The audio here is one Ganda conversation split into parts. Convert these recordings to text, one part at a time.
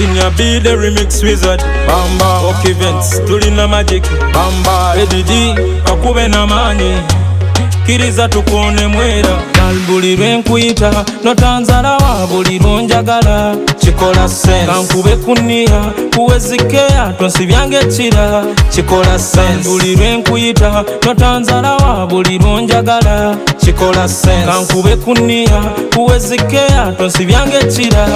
Senior B the remix wizard Bamba Oak events tulina magic Bamba Eddie kakube na mani Kiriza tukone mwera Buli lwenkuyita notanzalawa buli lwonjagala kikola sense kankube kunia kuwezikeya tonsibyange ekira kikola sense buli lwenkuyita notanzalawa buli lwonjagala kikola sense kankube kunia kuwezikeya tonsibyange ekira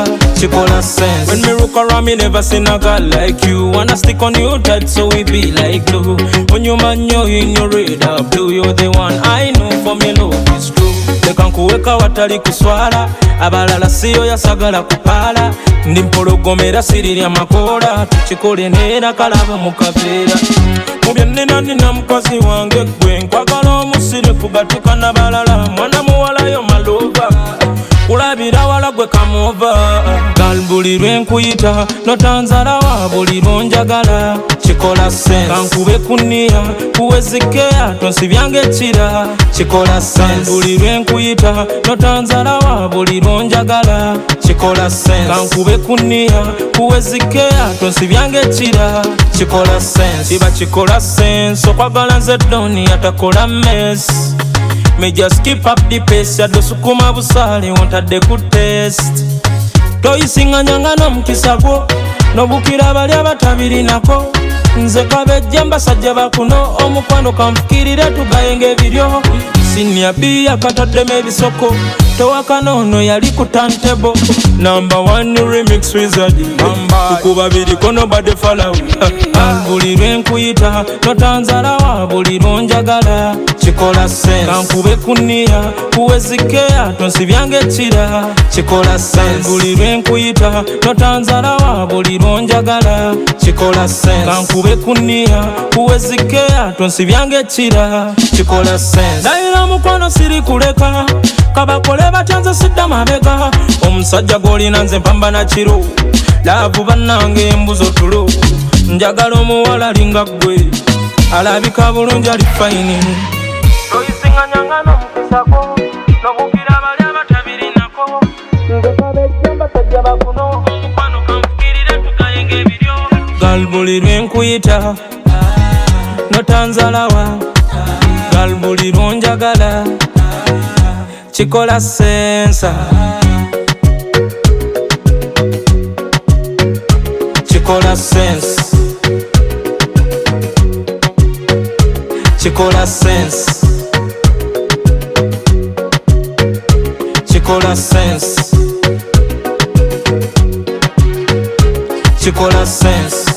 kikola sense. When me look around me never seen a girl like you. Wanna stick on you tight so we be like glue. When you man you in your radar blue, you're the one I know for me love is true. Leka nkuweka watali kuswala abalala siyo yasagala kupala ndi mpologomera sirira makola tukikole nera kalaba mukaveera mubyenina nina mukozi wange gwe nkwagala omusirifu gatukana balala mwana muwalayo malova kulabira wala gwe kamova gal buli lwenkuyita notanzalawa buli lwonjagala kikola sense kankube kunia kuwezikeya tonsibyange ekira kikola sense buli lwenkuyita notanzalawa buli lwonjagala kikola sense kankube kunia kuwezikeya tonsibyange ekira kikola sense kiba kikola sense okwagala nze doni atakola mess. Me just keep up the pace ya dosukuma busale wontadde ku test toyisinganya n'omukisa gwo nobukira bali abatabirinako nze kabejja mbasajja bakuno omukwano kanfukirire tugayenga ebiryo Senior B yakataddemu ebisoko towakana ono yali ku turntable number 1 remix wizard tukuba biriko nobody follow buli lwenkuyita notanzalawa buli lwonjagala kikola sense kankube kunia kuwezikeya tonsibyange ekira kikola sense buli lwenkuyita notanzalawa buli lwonjagala kikola sense kankube kunia kuwezikeya tonsibyange ekira kikola sense dayira mukono siri kuleka kabakole batanze sidda mabega omusajja golina nze mpambana kiro laavu bannange embuzo tulo njagala omuwala linga gwe alabika bulungi ali fine toyisinganyanga n'omukisa gwo nobukira bali abatabirinako nze kabejja mbasajja bakuno omukwano kanfukirire tugayenga ebiryo gal buli lwenkuyita notanzalawa gal buli lwonjagala kikola sense kikola sense kikola sense kikola sense kikola sense